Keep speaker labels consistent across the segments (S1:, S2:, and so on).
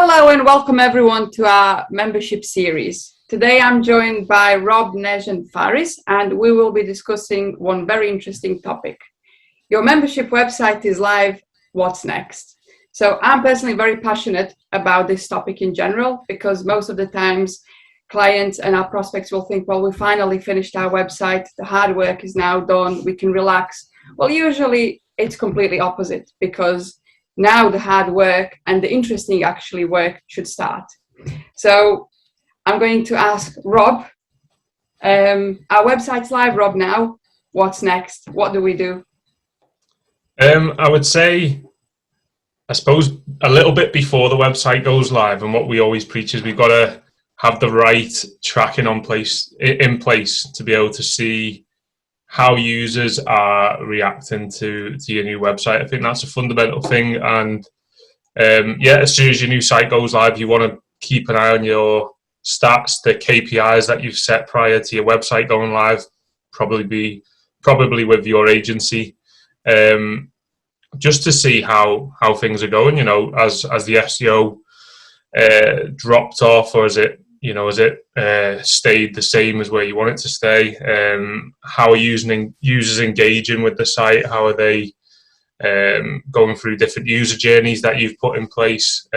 S1: Hello and welcome everyone to our membership series. Today I'm joined by Rob, Nej and Faris, and we will be discussing one very interesting topic. Your membership website is live, what's next? So I'm personally very passionate about this topic in general, because most of the times clients and our prospects will think, well, we finally finished our website, the hard work is now done, we can relax. Well, usually it's completely opposite, because now the hard work and the interesting actually work should start. So I'm going to ask Rob, our website's live, Rob, now. What's next? What do we do?
S2: I would say, I suppose, a little bit before the website goes live, and what we always preach is we've got to have the right tracking in place to be able to see how users are reacting to your new website. I think that's a fundamental thing. And as soon as your new site goes live, you want to keep an eye on your stats, the KPIs that you've set prior to your website going live, probably with your agency, just to see how things are going. You know, as the SEO dropped off, or is it stayed the same as where you want it to stay? How are users engaging with the site? How are they going through different user journeys that you've put in place?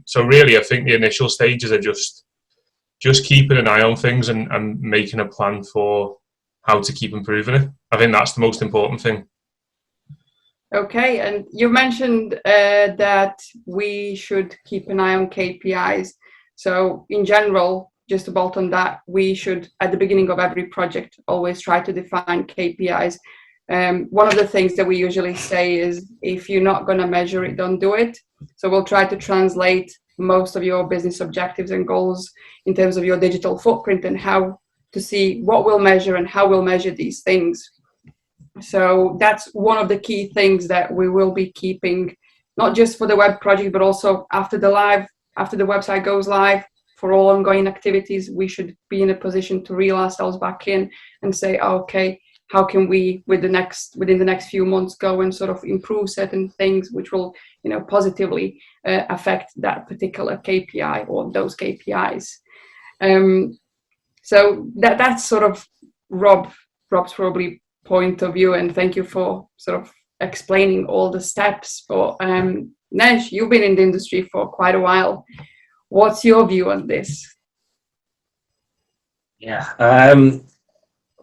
S2: So really, I think the initial stages are just keeping an eye on things and making a plan for how to keep improving it. I think that's the most important thing.
S1: Okay, and you mentioned that we should keep an eye on KPIs. So in general, just to bolt on that, we should, at the beginning of every project, always try to define KPIs. One of the things that we usually say is, if you're not going to measure it, don't do it. So we'll try to translate most of your business objectives and goals in terms of your digital footprint, and how to see what we'll measure and how we'll measure these things. So that's one of the key things that we will be keeping, not just for the web project, but also after the website goes live. For all ongoing activities, we should be in a position to reel ourselves back in and say, okay, how can we, within the next few months, go and sort of improve certain things which will, positively affect that particular KPI or those KPIs. So that's sort of Rob's probably point of view, and thank you for sort of explaining all the steps. But Nej, you've been in the industry for quite a while. What's your view on this?
S3: Yeah.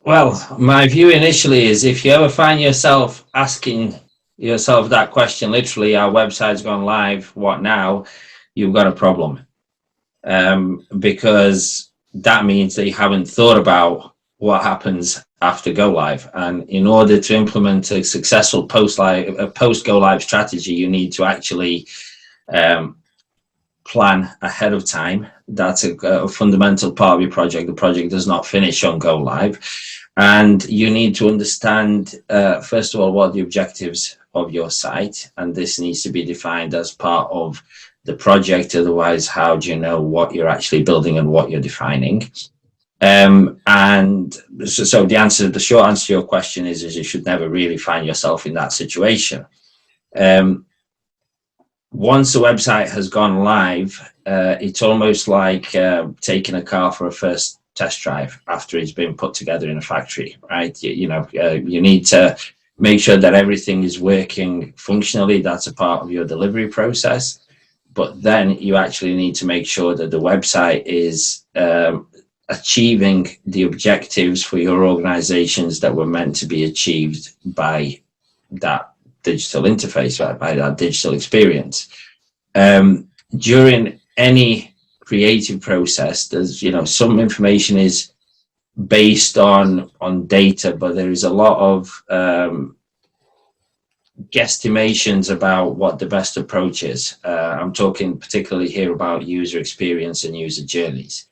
S3: Well, my view initially is, if you ever find yourself asking yourself that question, literally, our website's gone live, what now? You've got a problem. Because that means that you haven't thought about what happens after go live. And in order to implement a successful post go live strategy, you need to actually plan ahead of time. That's a fundamental part of your project. The project does not finish on go live, and you need to understand first of all what the objectives of your site, and this needs to be defined as part of the project. Otherwise, how do you know what you're actually building and what you're defining? And so the short answer to your question is you should never really find yourself in that situation. Once the website has gone live, it's almost like taking a car for a first test drive after it's been put together in a factory, right? You need to make sure that everything is working functionally. That's a part of your delivery process. But then you actually need to make sure that the website is achieving the objectives for your organizations that were meant to be achieved by that digital interface, right, by that digital experience. During any creative process, there's some information is based on data, but there is a lot of guesstimations about what the best approach is. I'm talking particularly here about user experience and user journeys.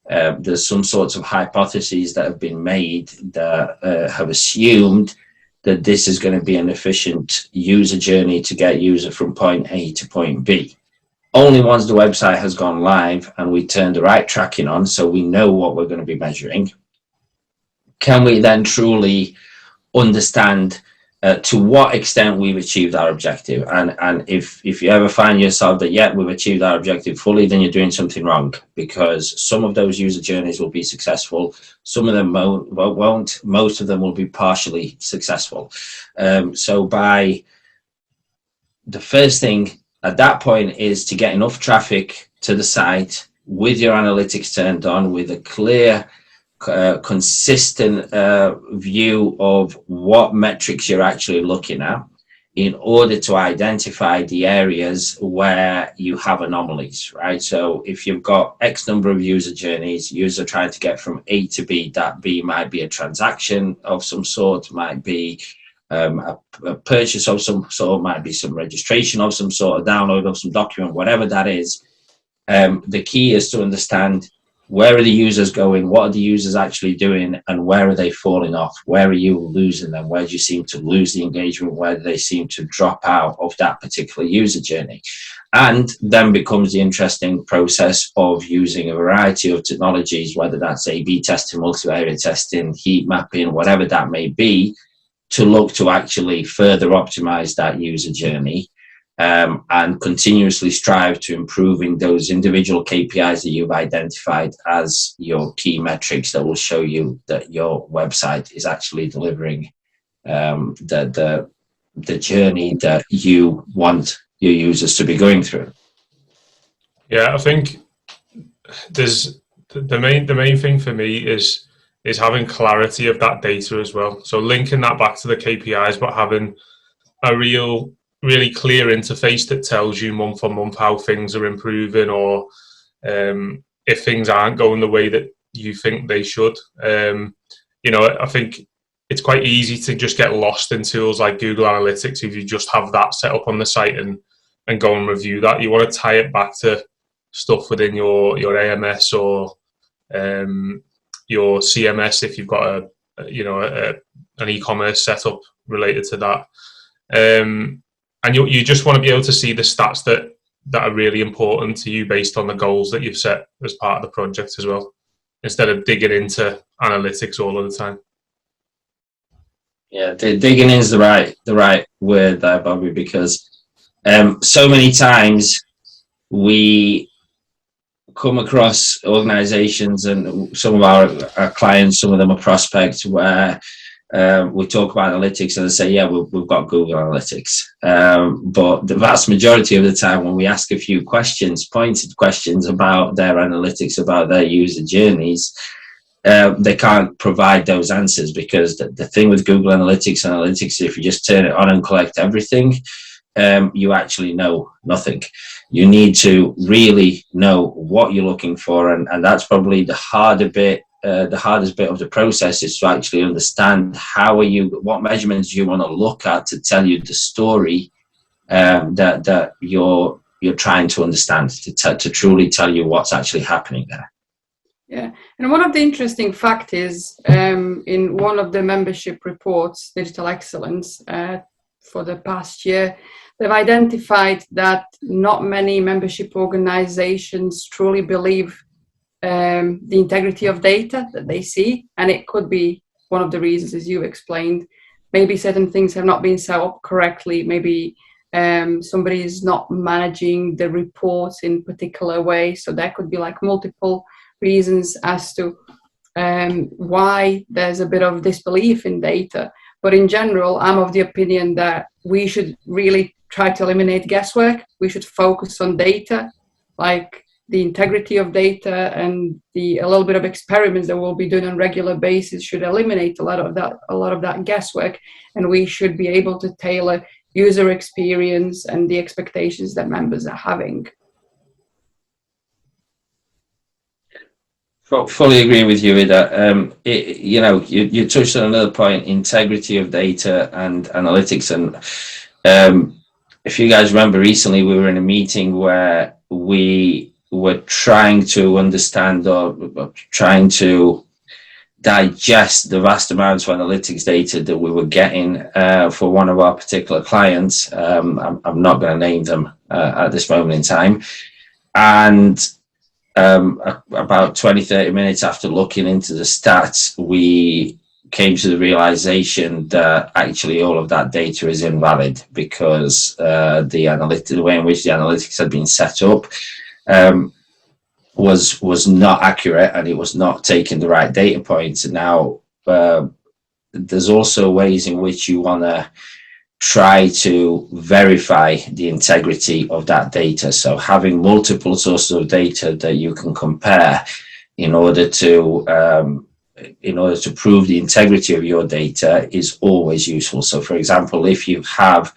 S3: There's some sorts of hypotheses that have been made that have assumed that this is going to be an efficient user journey to get user from point A to point B. Only once the website has gone live and we turn the right tracking on, so we know what we're going to be measuring, can we then truly understand to what extent we've achieved our objective. And if you ever find yourself that, yeah, we've achieved our objective fully, then you're doing something wrong, because some of those user journeys will be successful, some of them won't, most of them will be partially successful. So by the first thing at that point is to get enough traffic to the site with your analytics turned on, with a clear consistent view of what metrics you're actually looking at, in order to identify the areas where you have anomalies, right? So if you've got X number of user journeys, user trying to get from A to B, that B might be a transaction of some sort, might be a purchase of some sort, might be some registration of some sort, a download of some document, whatever that is. The key is to understand, where are the users going? What are the users actually doing? And where are they falling off? Where are you losing them? Where do you seem to lose the engagement? Where do they seem to drop out of that particular user journey? And then becomes the interesting process of using a variety of technologies, whether that's A/B testing, multivariate testing, heat mapping, whatever that may be, to look to actually further optimize that user journey. And continuously strive to improving those individual KPIs that you've identified as your key metrics that will show you that your website is actually delivering the journey that you want your users to be going through.
S2: Yeah, I think there's the main thing for me is having clarity of that data as well. So linking that back to the KPIs, but having a really clear interface that tells you month on month how things are improving, or if things aren't going the way that you think they should. I think it's quite easy to just get lost in tools like Google Analytics if you just have that set up on the site and go and review that. You want to tie it back to stuff within your AMS or your CMS if you've got an e-commerce setup related to that. And you just want to be able to see the stats that are really important to you based on the goals that you've set as part of the project as well, instead of digging into analytics all of the time.
S3: Yeah, digging in is the right word there, Bobby, because so many times we come across organizations, and some of our clients, some of them are prospects, where we talk about analytics and they say, yeah, we've got Google Analytics. But the vast majority of the time when we ask a few pointed questions about their analytics, about their user journeys, they can't provide those answers, because the thing with Google Analytics, if you just turn it on and collect everything, you actually know nothing. You need to really know what you're looking for, and that's probably the hardest bit of the process, is to actually understand what measurements you want to look at to tell you the story that you're trying to understand, to truly tell you what's actually happening there.
S1: Yeah, and one of the interesting facts is in one of the membership reports, Digital Excellence, for the past year, they've identified that not many membership organizations truly believe the integrity of data that they see, and it could be one of the reasons, as you explained. Maybe certain things have not been set up correctly. Maybe somebody is not managing the reports in particular way. So there could be like multiple reasons as to why there's a bit of disbelief in data. But in general, I'm of the opinion that we should really try to eliminate guesswork. We should focus on data, like the integrity of data, and a little bit of experiments that we'll be doing on a regular basis should eliminate a lot of that guesswork, and we should be able to tailor user experience and the expectations that members are having.
S3: Fully agree with you with that. You touched on another point: integrity of data and analytics. And if you guys remember, recently we were in a meeting where we were trying to understand or trying to digest the vast amounts of analytics data that we were getting for one of our particular clients. I'm not going to name them at this moment in time. And about 20-30 minutes after looking into the stats, we came to the realization that actually all of that data is invalid because the way in which the analytics had been set up was not accurate, and it was not taking the right data points. And now there's also ways in which you want to try to verify the integrity of that data. So having multiple sources of data that you can compare in order to prove the integrity of your data is always useful. So for example, if you have,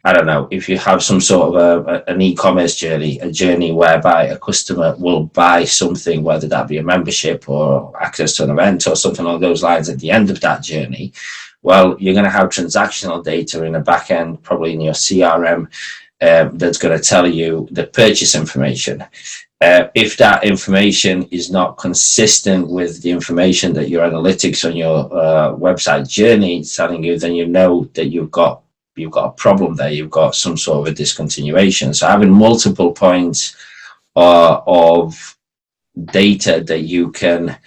S3: if you have some sort of an e-commerce journey, a journey whereby a customer will buy something, whether that be a membership or access to an event or something along those lines at the end of that journey, well, you're going to have transactional data in the back end, probably in your CRM, that's going to tell you the purchase information. If that information is not consistent with the information that your analytics on your website journey is telling you, then you know that you've got a problem there. You've got some sort of a discontinuation. So having multiple points of data that you can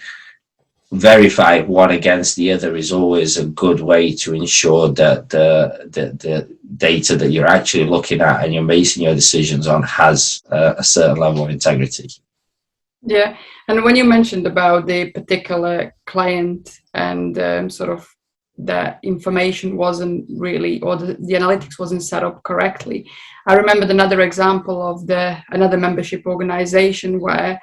S3: verify one against the other is always a good way to ensure that the data that you're actually looking at and you're basing your decisions on has a certain level of integrity.
S1: Yeah, and when you mentioned about the particular client and sort of the information wasn't really, or the analytics wasn't set up correctly, I remembered another example of another membership organization where,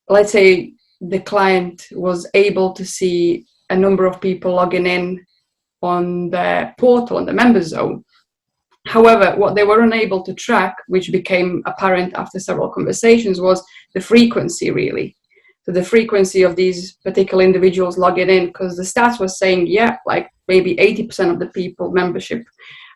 S1: let's say, the client was able to see a number of people logging in on the portal, on the member zone. However, what they were unable to track, which became apparent after several conversations, was the frequency, really. So the frequency of these particular individuals logging in, because the stats was saying, yeah, like maybe 80% of the people membership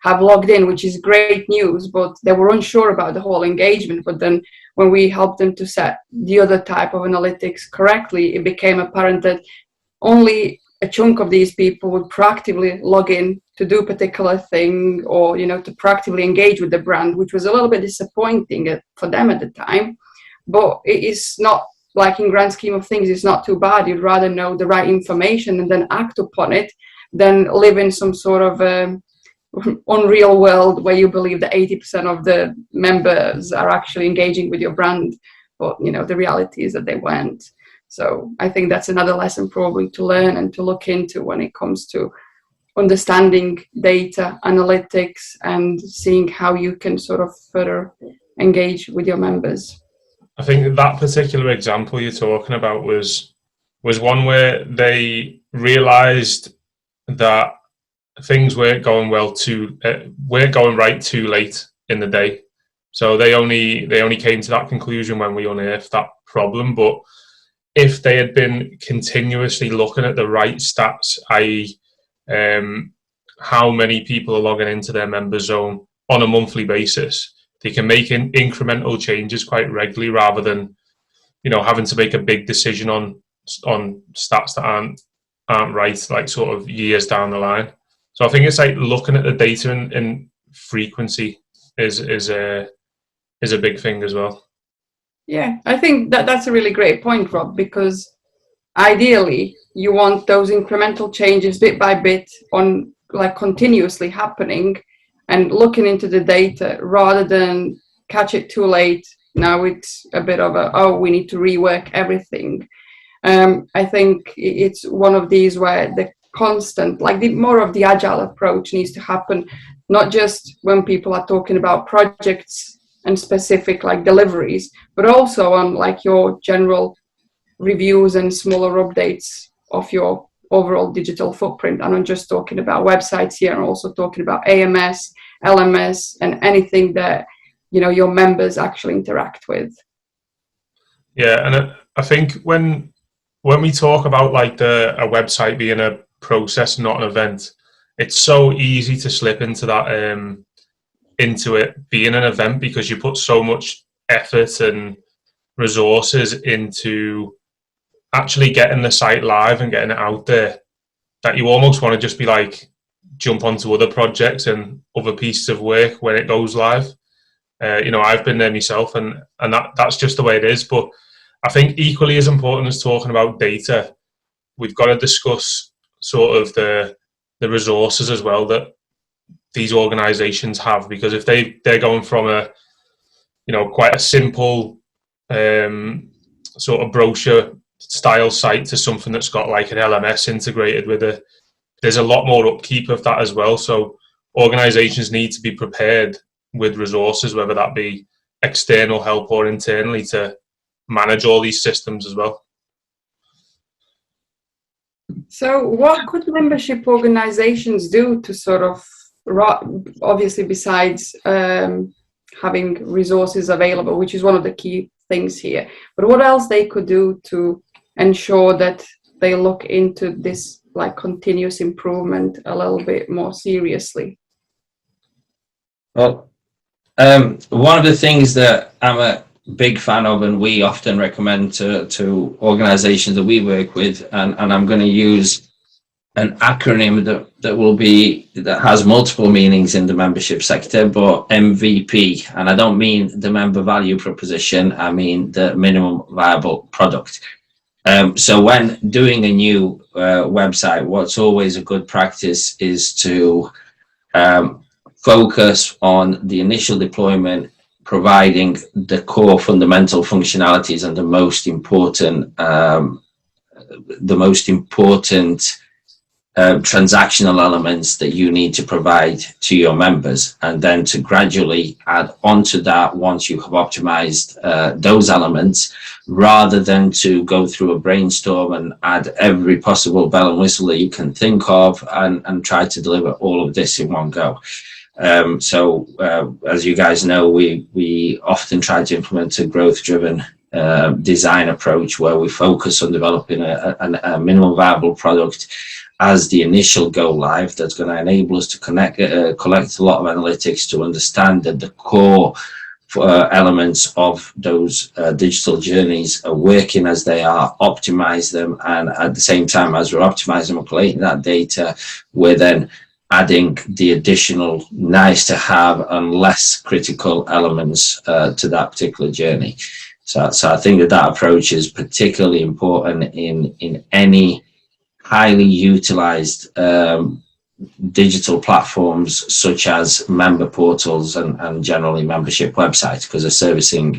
S1: have logged in, which is great news, but they were unsure about the whole engagement. But then when we helped them to set the other type of analytics correctly, it became apparent that only a chunk of these people would proactively log in to do a particular thing, or, to proactively engage with the brand, which was a little bit disappointing for them at the time. But it is not, like, in grand scheme of things, it's not too bad. You'd rather know the right information and then act upon it than live in some sort of unreal world where you believe that 80% of the members are actually engaging with your brand, but the reality is that they weren't. So I think that's another lesson probably to learn and to look into when it comes to understanding data analytics and seeing how you can sort of further engage with your members.
S2: I think that particular example you're talking about was one where they realized that things weren't going right too late in the day. So they only came to that conclusion when we unearthed that problem. But if they had been continuously looking at the right stats, i.e., how many people are logging into their member zone on a monthly basis, they can make incremental changes quite regularly rather than having to make a big decision on stats that aren't right, like sort of years down the line. So I think it's like looking at the data and frequency is a big thing as well.
S1: Yeah, I think that's a really great point, Rob, because ideally you want those incremental changes bit by bit on, like, continuously happening and looking into the data rather than catch it too late. Now it's a bit of we need to rework everything. I think it's one of these where the constant, like more of the agile approach needs to happen, not just when people are talking about projects and specific like deliveries, but also on like your general reviews and smaller updates of your overall digital footprint. And I'm just talking about websites here, and also talking about AMS, LMS, and anything that your members actually interact with. Yeah,
S2: and I think when we talk about like a website being a process, not an event, it's so easy to slip into that into it being an event, because you put so much effort and resources into actually getting the site live and getting it out there, that you almost want to just be like jump onto other projects and other pieces of work when it goes live. I've been there myself, and that's just the way it is. But I think equally as important as talking about data we've got to discuss sort of the resources as well that these organizations have, because if they're going from a, quite a simple sort of brochure style site to something that's got like an LMS integrated with it, there's a lot more upkeep of that as well. So organizations need to be prepared with resources, whether that be external help or internally, to manage all these systems as well.
S1: So what could membership organizations do to sort of, obviously besides having resources available, which is one of the key things here, but what else they could do to ensure that they look into this like continuous improvement a little bit more seriously?
S3: Well, one of the things that I'm a big fan of, and we often recommend to organizations that we work with, and I'm going to use an acronym that has multiple meanings in the membership sector, but MVP, and I don't mean the member value proposition, I mean the minimum viable product. So when doing a new website, what's always a good practice is to focus on the initial deployment, providing the core fundamental functionalities and the most important transactional elements that you need to provide to your members, and then to gradually add onto that once you have optimized those elements, rather than to go through a brainstorm and add every possible bell and whistle that you can think of and try to deliver all of this in one go. So as you guys know, we often try to implement a growth-driven design approach where we focus on developing a minimum viable product as the initial go live that's going to enable us to collect a lot of analytics to understand that the core elements of those digital journeys are working as they are, optimize them, and at the same time as we're optimizing and collating that data, we're then adding the additional nice to have and less critical elements to that particular journey. So I think that approach is particularly important in any highly utilized digital platforms such as member portals and generally membership websites, because they're servicing,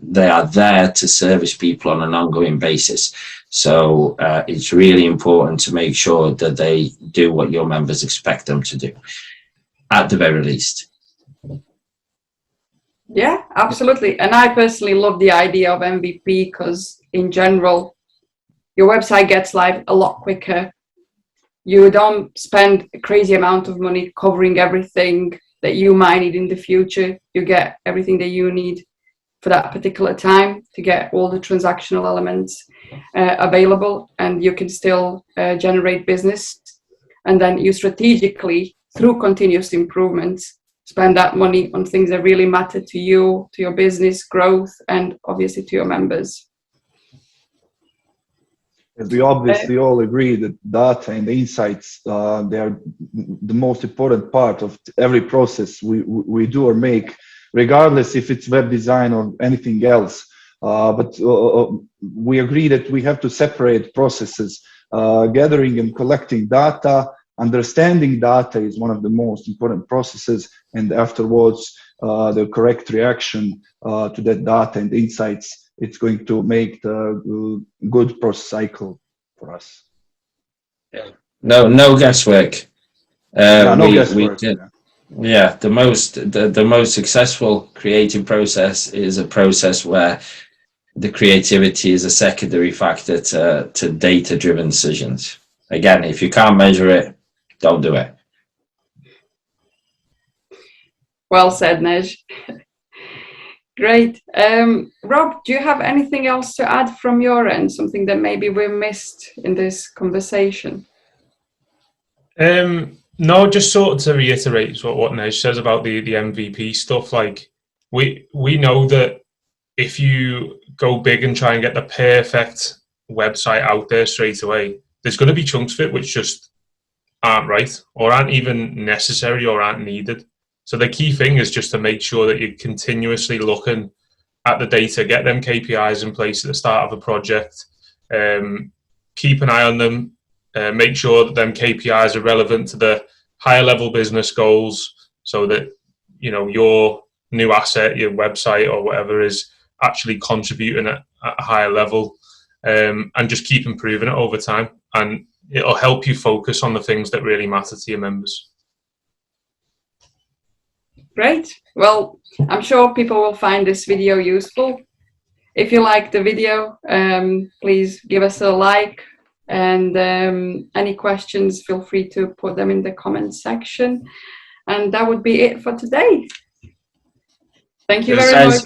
S3: they are there to service people on an ongoing basis. So it's really important to make sure that they do what your members expect them to do, at the very least.
S1: Yeah, absolutely. And I personally love the idea of MVP because in general, your website gets live a lot quicker. You don't spend a crazy amount of money covering everything that you might need in the future. You get everything that you need for that particular time to get all the transactional elements available, and you can still generate business. And then you strategically, through continuous improvements, spend that money on things that really matter to you, to your business growth, and obviously to your members.
S4: We obviously all agree that data and the insights, they are the most important part of every process we do or make, regardless if it's web design or anything else. But we agree that we have to separate processes. Gathering and collecting data, understanding data is one of the most important processes, and afterwards the correct reaction to that data and insights, it's going to make the good process cycle for us.
S3: Yeah. No guesswork.
S4: No guesswork.
S3: Yeah, the most successful creative process is a process where the creativity is a secondary factor to data-driven decisions. Again, if you can't measure it, don't do it.
S1: Well said, Nej. Great. Rob, do you have anything else to add from your end? Something that maybe we missed in this conversation?
S2: No, just sort of to reiterate what Nej says about the MVP stuff. Like we know that if you go big and try and get the perfect website out there straight away, there's going to be chunks of it which just aren't right or aren't even necessary or aren't needed. So the key thing is just to make sure that you're continuously looking at the data, get them KPIs in place at the start of a project, keep an eye on them, make sure that them KPIs are relevant to the higher level business goals, so that, you know, your new asset, your website or whatever, is actually contributing at a higher level, and just keep improving it over time. And it'll help you focus on the things that really matter to your members.
S1: Great. Well, I'm sure people will find this video useful. If you like the video, please give us a like, and any questions, feel free to put them in the comments section. And that would be it for today. Thank you very much.